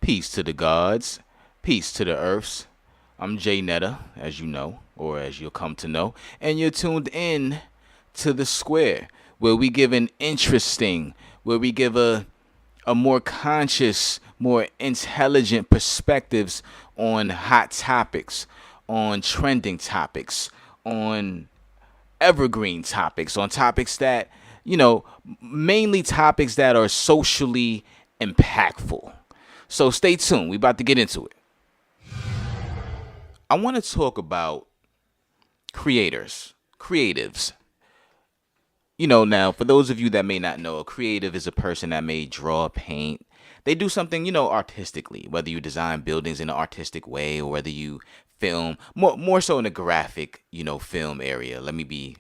Peace to the gods, peace to the earths. I'm Jay Netta, as you know, or as you'll come to know, and you're tuned in to the Square, where we give an interesting, where we give a more conscious, more intelligent perspectives on hot topics, on trending topics, on evergreen topics, on topics that, mainly topics that are socially impactful. So stay tuned. We about to get into it. I want to talk about creatives. Now, for those of you that may not know, a creative is a person that may draw, paint. They do something, artistically, whether you design buildings in an artistic way or whether you film, more so in the graphic, film area. Let me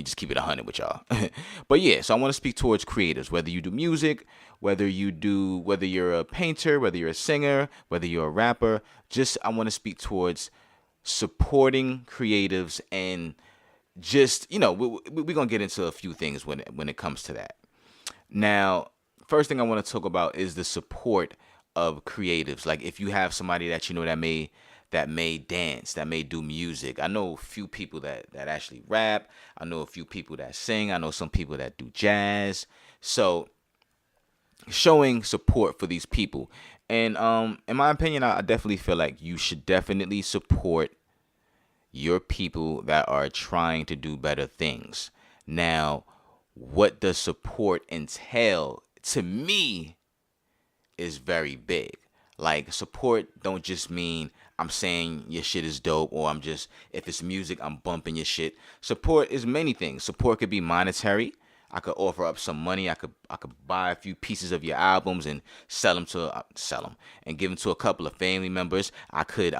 just keep it 100 with y'all. But yeah, so I want to speak towards creatives, whether you do music, whether you're a painter, whether you're a singer, whether you're a rapper. Just I want to speak towards supporting creatives and just we're gonna get into a few things when it comes to that. Now, first thing I want to talk about is the support of creatives. Like if you have somebody that that may dance, that may do music. I know a few people that actually rap. I know a few people that sing. I know some people that do jazz. So showing support for these people. And in my opinion, I definitely feel like you should definitely support your people that are trying to do better things. Now, what does support entail? To me, is very big. Like support don't just mean I'm saying your shit is dope or if it's music I'm bumping your shit. Support is many things. Support could be monetary. I could offer up some money. I could buy a few pieces of your albums and sell them and give them to a couple of family members. I could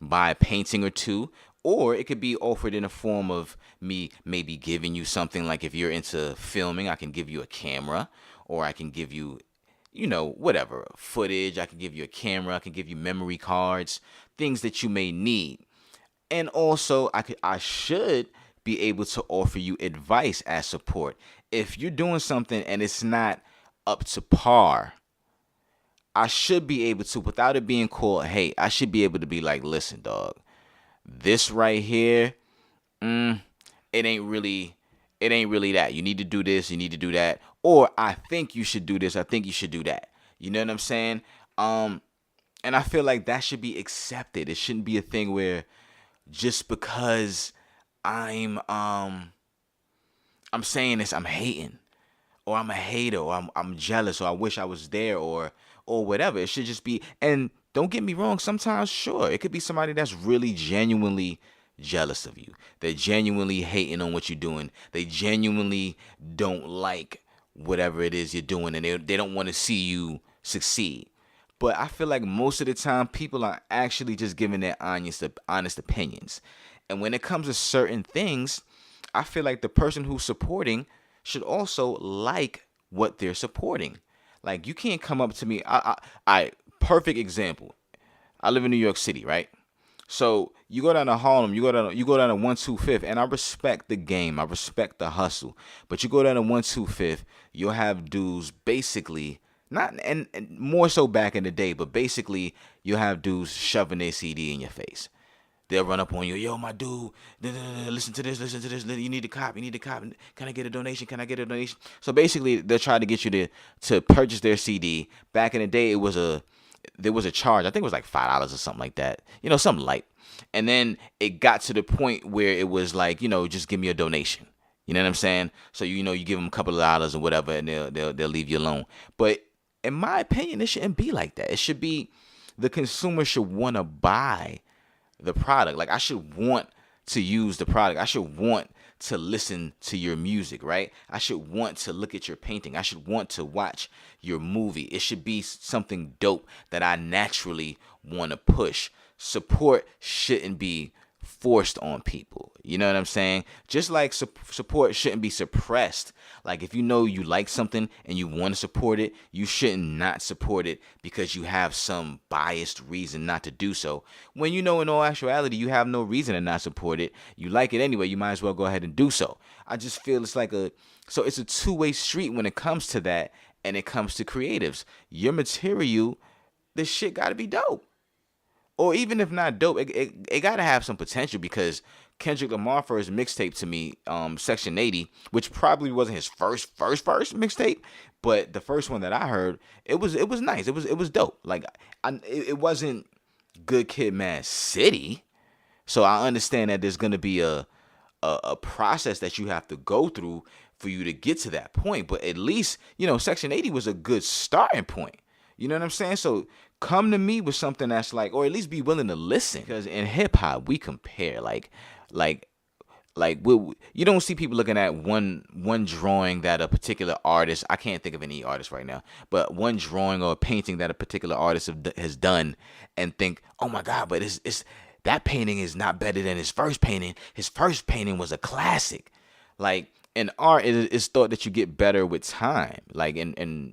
buy a painting or two, or it could be offered in a form of me maybe giving you something. Like if you're into filming, I can give you a camera, or I can give you whatever footage. I can give you a camera. I can give you memory cards, things that you may need. And also, I should be able to offer you advice as support. If you're doing something and it's not up to par, I should be able to, without it being called hate, I should be able to be like, listen, dog, this right here, it ain't really that. You need to do this, you need to do that. Or I think you should do this, I think you should do that. You know what I'm saying? And I feel like that should be accepted. It shouldn't be a thing where just because I'm saying this, I'm hating, or I'm a hater, or I'm jealous, or I wish I was there, or whatever. It should just be. And don't get me wrong, sometimes sure, it could be somebody that's really genuinely jealous of you. They're genuinely hating on what you're doing. They genuinely don't like whatever it is you're doing, and they don't want to see you succeed. But I feel like most of the time people are actually just giving their honest opinions. And when it comes to certain things, I feel like the person who's supporting should also like what they're supporting. Like you can't come up to me. I perfect example. I live in New York City, right? So you go down to Harlem, you go down to 125th, and I respect the game, I respect the hustle. But you go down to 125th, you'll have dudes basically not and more so back in the day, but basically you'll have dudes shoving their CD in your face. They'll run up on you, yo, my dude, listen to this, you need to cop, Can I get a donation? Can I get a donation? So basically, they'll try to get you to purchase their CD. Back in the day, there was a charge. I think it was like $5 or something like that. Something light. And then it got to the point where it was like, just give me a donation. You know what I'm saying? So you give them a couple of dollars or whatever, and they'll leave you alone. But in my opinion, it shouldn't be like that. It should be the consumer should want to buy the product. Like I should want to use the product. I should want to listen to your music, right? I should want to look at your painting. I should want to watch your movie. It should be something dope that I naturally want to push. Support shouldn't be forced on people. You know what I'm saying? Just like support shouldn't be suppressed. Like if you know you like something and you want to support it, you shouldn't not support it because you have some biased reason not to do so. When in all actuality, you have no reason to not support it. You like it anyway, you might as well go ahead and do so. I just feel it's a two-way street when it comes to that, and it comes to creatives. Your material the shit gotta be dope. Or even if not dope, it gotta have some potential because Kendrick Lamar first mixtape to me, Section 80, which probably wasn't his first mixtape, but the first one that I heard, it was nice. It was dope. Like it wasn't Good Kid, Mad City. So I understand that there's gonna be a process that you have to go through for you to get to that point. But at least, Section 80 was a good starting point. You know what I'm saying? So come to me with something that's like, or at least be willing to listen. Because in hip hop, we compare like you don't see people looking at one drawing that a particular artist, I can't think of any artist right now, but one drawing or painting that a particular artist has done and think, oh my god, but it's that painting is not better than his first painting. His first painting was a classic. Like in art, it's thought that you get better with time. Like in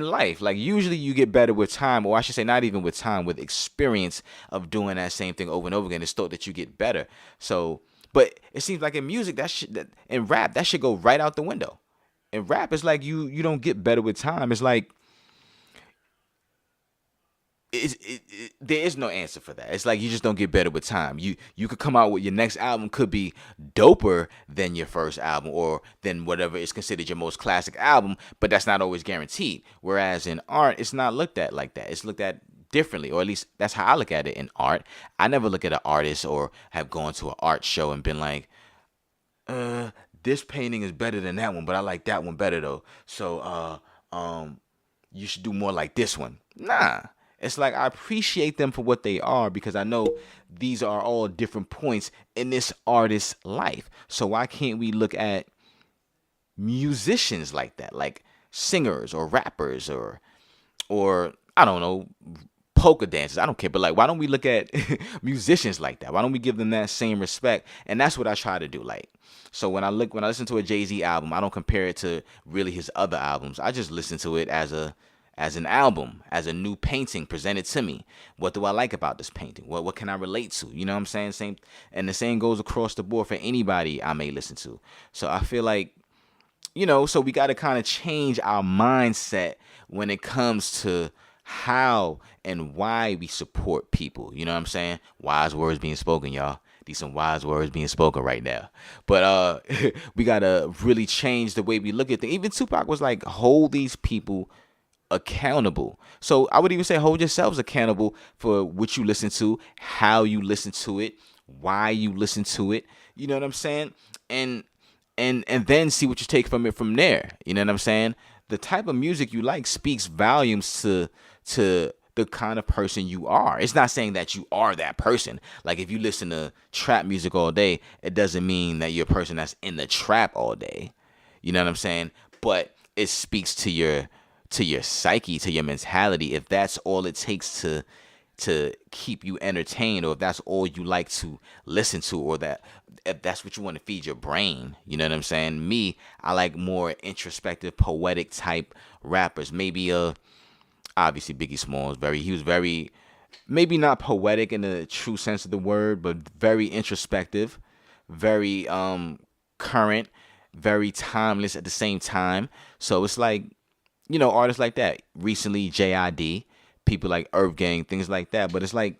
life, like usually you get better with time, or I should say not even with time, with experience of doing that same thing over and over again. It's thought that you get better. So but it seems like in music, in rap, that should go right out the window. In rap, it's like you don't get better with time. It's like there is no answer for that. It's like you just don't get better with time. You could come out with your next album could be doper than your first album or than whatever is considered your most classic album, but that's not always guaranteed. Whereas in art, it's not looked at like that. It's looked at differently, or at least that's how I look at it in art. I never look at an artist or have gone to an art show and been like, this painting is better than that one, but I like that one better though. So you should do more like this one. Nah. It's like I appreciate them for what they are because I know these are all different points in this artist's life. So why can't we look at musicians like that, like singers or rappers or I don't know, polka dancers? I don't care, but like why don't we look at musicians like that? Why don't we give them that same respect? And that's what I try to do. Like, so when I listen to a Jay-Z album, I don't compare it to really his other albums. I just listen to it as an album, as a new painting presented to me. What do I like about this painting? What can I relate to? You know what I'm saying? Same, and the same goes across the board for anybody I may listen to. So I feel like, so we got to kind of change our mindset when it comes to how and why we support people. You know what I'm saying? Wise words being spoken, y'all. These some wise words being spoken right now. But we got to really change the way we look at things. Even Tupac was like, hold these people accountable. So I would even say hold yourselves accountable for what you listen to, how you listen to it, why you listen to it. You know what I'm saying? And then see what you take from it from there. You know what I'm saying? The type of music you like speaks volumes to the kind of person you are. It's not saying that you are that person. Like if you listen to trap music all day, it doesn't mean that you're a person that's in the trap all day. You know what I'm saying? But it speaks to your psyche, to your mentality. If that's all it takes to keep you entertained, or if that's all you like to listen to, or that if that's what you want to feed your brain, you know what I'm saying? Me, I like more introspective, poetic type rappers. Maybe obviously Biggie Smalls, he was very, maybe not poetic in the true sense of the word, but very introspective, very current, very timeless at the same time. So it's like, artists like that. Recently, JID, people like Earth Gang, things like that. But it's like,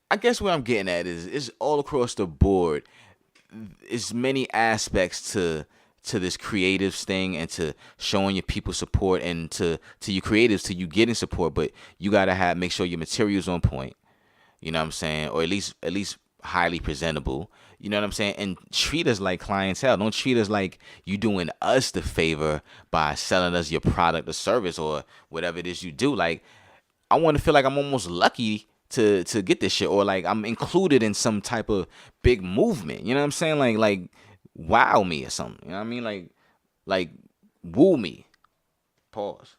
I guess what I'm getting at is all across the board. It's many aspects to this creatives thing and to showing your people support and to your creatives, to you getting support. But you gotta make sure your material's on point. You know what I'm saying? Or at least highly presentable. You know what I'm saying? And treat us like clientele. Don't treat us like you doing us the favor by selling us your product or service or whatever it is you do. Like, I want to feel like I'm almost lucky to get this shit, or like I'm included in some type of big movement. You know what I'm saying? Like wow me or something. You know what I mean? Like woo me. Pause.